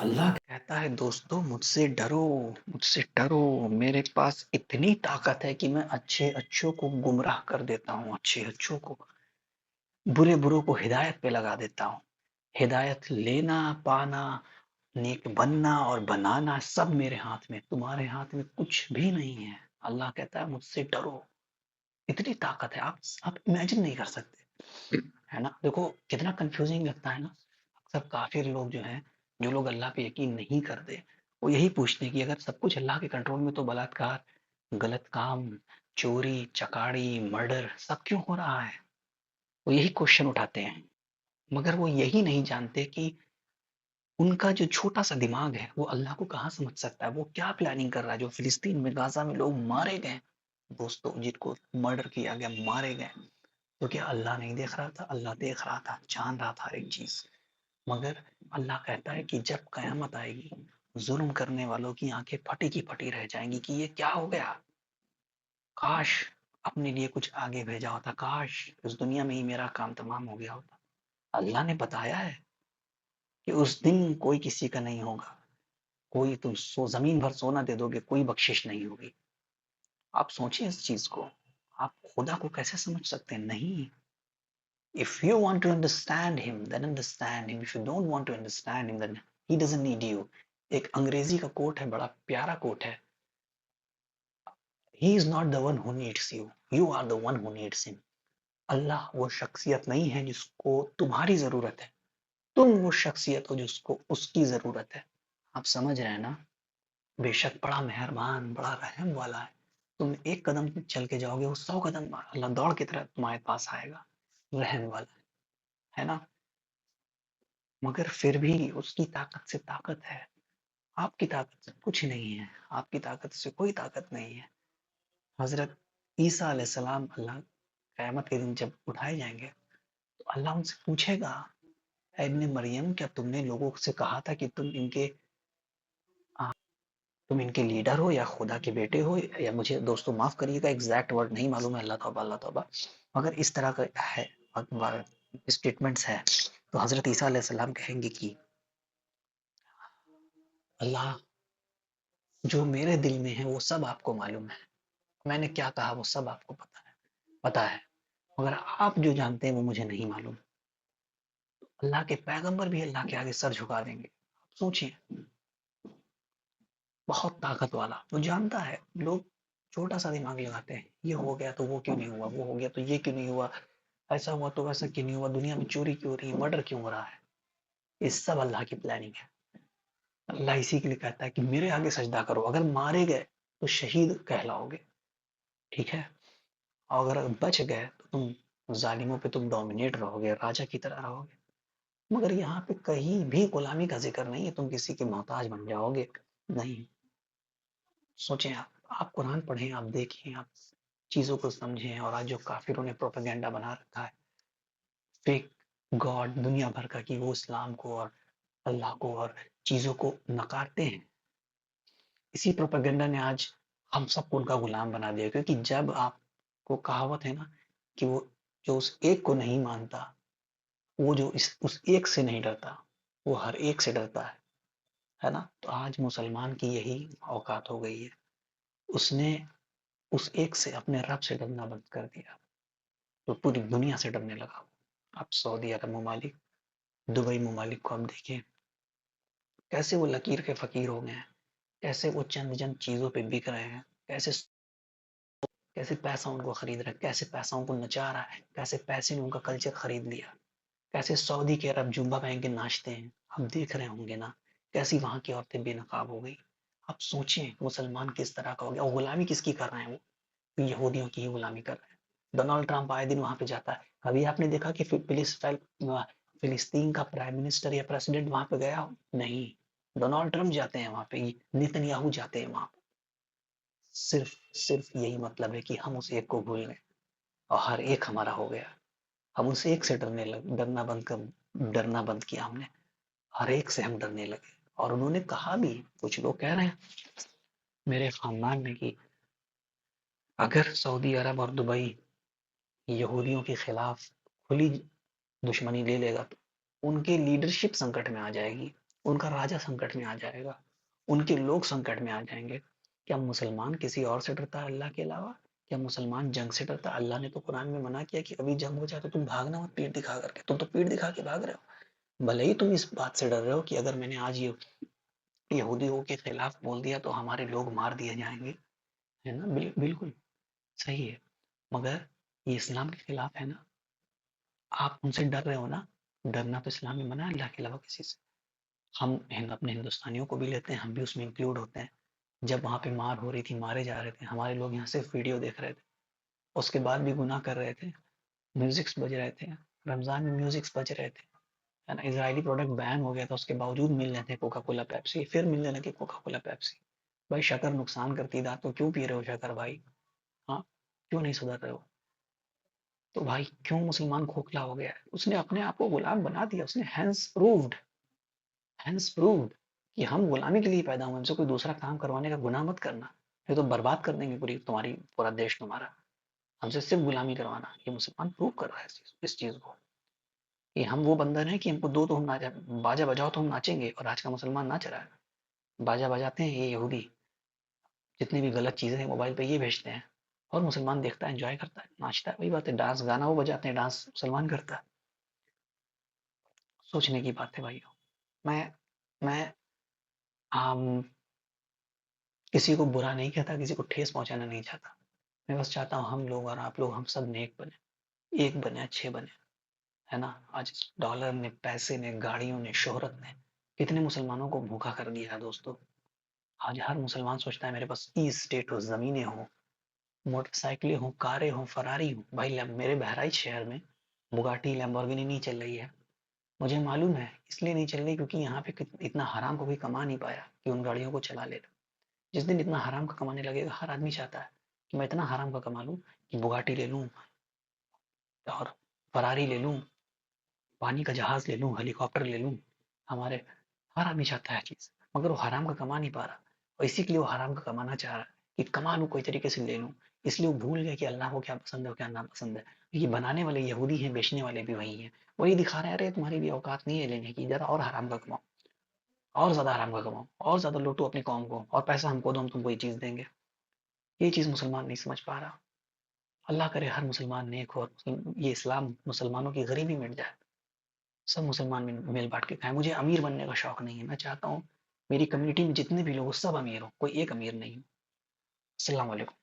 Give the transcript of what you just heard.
اللہ کہتا ہے دوستو مجھ سے ڈرو، میرے پاس اتنی طاقت ہے کہ میں اچھے اچھوں کو گمراہ کر دیتا ہوں، اچھے اچھوں کو، برے بروں کو ہدایت پہ لگا دیتا ہوں۔ ہدایت لینا، پانا، نیک بننا اور بنانا سب میرے ہاتھ میں، تمہارے ہاتھ میں کچھ بھی نہیں ہے۔ اللہ کہتا ہے مجھ سے ڈرو، اتنی طاقت ہے، آپ امیجن نہیں کر سکتے، ہے نا؟ دیکھو کتنا کنفیوزنگ لگتا ہے نا، اکثر کافر لوگ جو ہیں، جو لوگ اللہ پہ یقین نہیں کرتے، وہ یہی پوچھتے ہیں کہ اگر سب کچھ اللہ کے کنٹرول میں تو بلاತ್کار، غلط کام، چوری چکاڑی، مرڈر سب کیوں ہو رہا ہے؟ وہ یہی کوشچن اٹھاتے ہیں، مگر وہ یہی نہیں جانتے کہ ان کا جو چھوٹا سا دماغ ہے وہ اللہ کو کہاں سمجھ سکتا ہے، وہ کیا پلاننگ کر رہا ہے۔ جو فلسطین میں، غازہ میں لوگ مارے گئے دوستوں، جن کو مرڈر کیا گیا، مارے گئے، تو کیا اللہ نہیں دیکھ رہا تھا؟ اللہ دیکھ رہا تھا، جان رہا تھا ہر ایک چیز۔ مگر اللہ کہتا ہے کہ جب قیامت آئے گی، ظلم کرنے والوں کی آنکھیں پھٹی کی پھٹی رہ جائیں گی کہ یہ کیا ہو گیا، کاش اپنے لیے کچھ آگے بھیجا ہوتا، کاش اس دنیا میں ہی میرا کام تمام ہو گیا ہوتا۔ اللہ نے بتایا ہے کہ اس دن کوئی کسی کا نہیں ہوگا، کوئی تم زمین بھر سونا دے دو گے، کوئی بخشش نہیں ہوگی۔ آپ سوچیں اس چیز کو، آپ خدا کو کیسے سمجھ سکتے ہیں؟ نہیں، if you want to understand him then understand him, if you don't want to understand him then he doesn't need you۔ ایک انگریزی کا کوٹ ہے، بڑا پیارا کوٹ ہے، he is not the one who needs you, you are the one who needs him۔ اللہ وہ شخصیت نہیں ہے جس کو تمہاری ضرورت ہے، تم وہ شخصیت ہو جس کو اس کی ضرورت ہے۔ آپ سمجھ رہے ہیں نا؟ بے شک بڑا مہربان، بڑا رحم والا ہے، تم ایک قدم چل کے جاؤ گے، وہ 100 قدم اللہ دوڑ کی طرح تمہارے پاس آئے گا، رحم والا ہے نا؟ مگر پھر بھی اس کی طاقت سے طاقت ہے، آپ کی طاقت سے کچھ نہیں ہے، آپ کی طاقت سے کوئی طاقت نہیں ہے۔ حضرت عیسیٰ علیہ السلام اللہ قیامت کے دن جب اٹھائے جائیں گے تو اللہ ان سے پوچھے گا، اے ابن مریم، کیا تم نے لوگوں سے کہا تھا کہ تم ان کے لیڈر ہو یا خدا کے بیٹے ہو؟ یا مجھے دوستو معاف کریے گا، ایگزیکٹ ورڈ نہیں معلوم ہے، اللہ توبہ اللہ توبہ، مگر اس طرح کا ہے اسٹیٹمنٹس ہے۔ تو حضرت عیسیٰ علیہ السلام کہیں گے کہ اللہ، جو میرے دل میں ہے وہ سب آپ کو معلوم ہے، میں نے کیا کہا وہ سب آپ کو پتا ہے، مگر آپ جو جانتے ہیں وہ مجھے نہیں معلوم۔ اللہ کے پیغمبر بھی اللہ کے آگے سر جھکا دیں گے۔ سوچیں، بہت طاقت والا، وہ جانتا ہے لوگ چھوٹا سا دماغ لگاتے ہیں، یہ ہو گیا تو وہ کیوں نہیں ہوا، وہ ہو گیا تو یہ کیوں نہیں ہوا، ایسا ہوا تو ویسا کیوں نہیں ہوا، دنیا میں چوری کیوں ہو رہی ہے، مرڈر کیوں ہو رہا ہے، یہ سب اللہ کی پلاننگ ہے۔ اللہ اسی کے لیے کہتا ہے کہ میرے آگے سجدہ کرو، اگر مارے گئے تو شہید کہلاؤ گے، ٹھیک ہے، اور اگر بچ گئے تو تم ظالموں پہ تم ڈومینیٹ رہو گے، راجا کی طرح رہو گے۔ مگر یہاں پہ کہیں بھی غلامی کا ذکر نہیں ہے، تم کسی کے محتاج بن جاؤ گے، نہیں۔ سوچیں، آپ قرآن پڑھیں، آپ دیکھیں، آپ چیزوں کو سمجھیں، اور آج جو کافروں نے پروپیگنڈا بنا رکھا ہے، فیک گاڈ دنیا بھر کا، کہ وہ اسلام کو اور اللہ کو اور چیزوں کو نکارتے ہیں، اسی پروپیگنڈا نے آج ہم سب کو ان کا غلام بنا دیا۔ کیونکہ جب آپ کو کہاوت ہے نا کہ وہ جو اس ایک کو نہیں مانتا، وہ جو اس ایک سے نہیں ڈرتا، وہ ہر ایک سے ڈرتا ہے نا؟ تو آج مسلمان کی یہی اوقات ہو گئی ہے، اس نے اس ایک سے، اپنے رب سے ڈرنا بند کر دیا، تو پوری دنیا سے ڈرنے لگا۔ اب سعودی عرب ممالک، دبئی ممالک کو اب دیکھیں کیسے وہ لکیر کے فقیر ہو گئے ہیں، کیسے وہ چند چیزوں پہ بک رہے ہیں، کیسے پیسہ ان کو خرید رہا ہے، کیسے پیسہ ان کو نچا رہا ہے، کیسے پیسے نے ان کا کلچر خرید لیا، کیسے سعودی کے عرب جوبہ پہن کے ناچتے ہیں، آپ دیکھ رہے ہوں گے نا، کیسی وہاں کی عورتیں بے نقاب ہو گئی۔ آپ سوچیں مسلمان کس طرح کا ہو گیا، اور غلامی کس کی کر رہے ہیں؟ وہ یہودیوں کی ہی غلامی کر رہے ہیں۔ ڈونلڈ ٹرمپ آئے دن وہاں پہ جاتا ہے، کبھی آپ نے دیکھا کہ فلسطین کا پرائم منسٹر یا پریسیڈنٹ وہاں پہ گیا ہو؟ نہیں، ڈونلڈ ٹرمپ جاتے ہیں وہاں پہ، نیتن یاہو جاتے ہیں وہاں پہ۔ صرف یہی مطلب ہے کہ ہم اس ایک کو بھول گئے اور ہر ایک ہمارا ہو گیا، ہم اس ایک سے ڈرنا بند کیا ہم نے، ہر ایک سے ہم ڈرنے لگے۔ اور انہوں نے کہا بھی، کچھ لوگ کہہ رہے ہیں میرے خاندان میں، کہ اگر سعودی عرب اور دبئی یہودیوں کے خلاف کھلی دشمنی لے لے گا تو ان کے لیڈرشپ سنکٹ میں آ جائے گی، ان کا راجا سنکٹ میں آ جائے گا، ان کے لوگ سنکٹ میں آ جائیں گے. کیا مسلمان کسی اور سے ڈرتا ہے اللہ کے علاوہ؟ کیا مسلمان جنگ سے ڈرتا ہے؟ اللہ نے تو قرآن میں منع کیا کہ ابھی جنگ ہو جائے تو تم بھاگنا مت پیٹ دکھا کر کے. تم تو پیٹ دکھا کے بھاگ رہے ہو. بھلے ہی تم اس بات سے ڈر رہے ہو کہ اگر میں نے آج یہ یہودیوں کے خلاف بول دیا تو ہمارے لوگ مار دیے جائیں گے، ہے نا. بالکل صحیح ہے، مگر یہ اسلام کے خلاف ہے نا. آپ ان سے ڈر رہے ہو نا. ڈرنا تو اسلام میں منع ہے اللہ کے علاوہ کسی سے. ہم اپنے ہندوستانیوں کو بھی لیتے ہیں، ہم بھی اس میں انکلوڈ ہوتے ہیں. جب وہاں پہ مار ہو رہی تھی، مارے جا رہے تھے، ہمارے لوگ یہاں صرف ویڈیو دیکھ رہے تھے، اس کے بعد بھی گناہ کر رہے تھے. میوزکس بج رہے تھے، رمضان میں میوزکس بج رہے تھے، ہے نا. اسرائیلی پروڈکٹ بین ہو گیا تھا، اس کے باوجود مل رہے تھے کوکا کولا پیپسی، پھر ملنے لگے کوکا کولا پیپسی. بھائی شکر نقصان کرتی ہے، تو کیوں پی رہے ہو شکر بھائی؟ ہاں، کیوں نہیں سدھر رہے ہو؟ تو بھائی کیوں مسلمان کھوکھلا ہو گیا ہے؟ اس نے اپنے آپ کو غلام بنا دیا. اس نے ہینس پرووڈ کہ ہم غلامی کے لیے پیدا ہوئے، ہم سے کوئی دوسرا کام کروانے کا گناہ مت کرنا، یہ تو برباد کر دیں گے پورا دیش تمہارا. ہم سے صرف غلامی کروانا. یہ مسلمان پروو کر رہا ہے اس چیز کو کہ ہم وہ بندر ہیں کہ ہم کو دو تو ہم باجا بجاؤ تو ہم ناچیں گے. اور آج کا مسلمان ناچ رہا ہے، باجا بجاتے ہیں یہ یہودی. جتنی بھی غلط چیزیں ہیں موبائل پہ یہ بھیجتے ہیں، اور مسلمان دیکھتا ہے، انجوائے کرتا ہے، ناچتا ہے. وہی بات ہے، ڈانس گانا وہ بجاتے ہیں، ڈانس مسلمان کرتا ہے. سوچنے کی بات ہے بھائیو. میں میں کسی کو برا نہیں کہتا، کسی کو ٹھیس پہنچانا نہیں چاہتا. میں بس چاہتا ہوں ہم لوگ اور آپ لوگ ہم سب نیک بنے، ایک بنے، اچھے بنے، ہے نا. آج ڈالر نے، پیسے نے، گاڑیوں نے، شہرت نے کتنے مسلمانوں کو بھوکا کر دیا ہے دوستو. آج ہر مسلمان سوچتا ہے میرے پاس ای اسٹیٹ ہو، زمینیں ہوں، موٹر سائیکلیں ہوں، کاریں ہوں، فراری ہوں. بھائی میرے بہرائچ شہر میں بگاٹی لیمبورگینی نہیں چل رہی ہے. مجھے معلوم ہے اس لیے نہیں چل رہی کیونکہ یہاں پہ اتنا حرام کو بھی کما نہیں پایا کہ ان گاڑیوں کو چلا لے. جس دن اتنا حرام کا کمانے لگے گا، ہر آدمی چاہتا ہے کہ میں اتنا حرام کا کما لوں کہ بگاٹی لے لوں اور فراری لے لوں، پانی کا جہاز لے لوں، ہیلی کاپٹر لے لوں. ہمارے ہر آدمی چاہتا ہے چیز، مگر وہ حرام کا کما نہیں پا رہا. اور اسی کے لیے وہ حرام کا کمانا چاہ رہا ہے کہ کما لوں، کوئی طریقے سے لے لوں. اس لیے وہ بھول گیا کہ اللہ کو کیا پسند ہے اور کیا ناپسند ہے. یہ بنانے والے یہودی ہیں، بیچنے والے بھی وہی ہیں. وہی دکھا رہے ہیں، ارے تمہاری بھی اوقات نہیں ہے لینے کی، ذرا اور حرام کا کماؤ، اور زیادہ حرام کا کماؤ، اور زیادہ لوٹو اپنی قوم کو، اور پیسہ ہم کو دو، ہم تم کو یہ چیز دیں گے. یہ چیز مسلمان نہیں سمجھ پا رہا. اللہ کرے ہر مسلمان نیک ہو اور یہ اسلام مسلمانوں کی غریبی مٹ جائے، سب مسلمان مل بانٹ کے کھائیں. مجھے امیر بننے کا شوق نہیں ہے. میں چاہتا ہوں میری کمیونٹی میں جتنے بھی لوگ سب امیر ہوں، کوئی ایک امیر نہیں ہوں. السلام علیکم.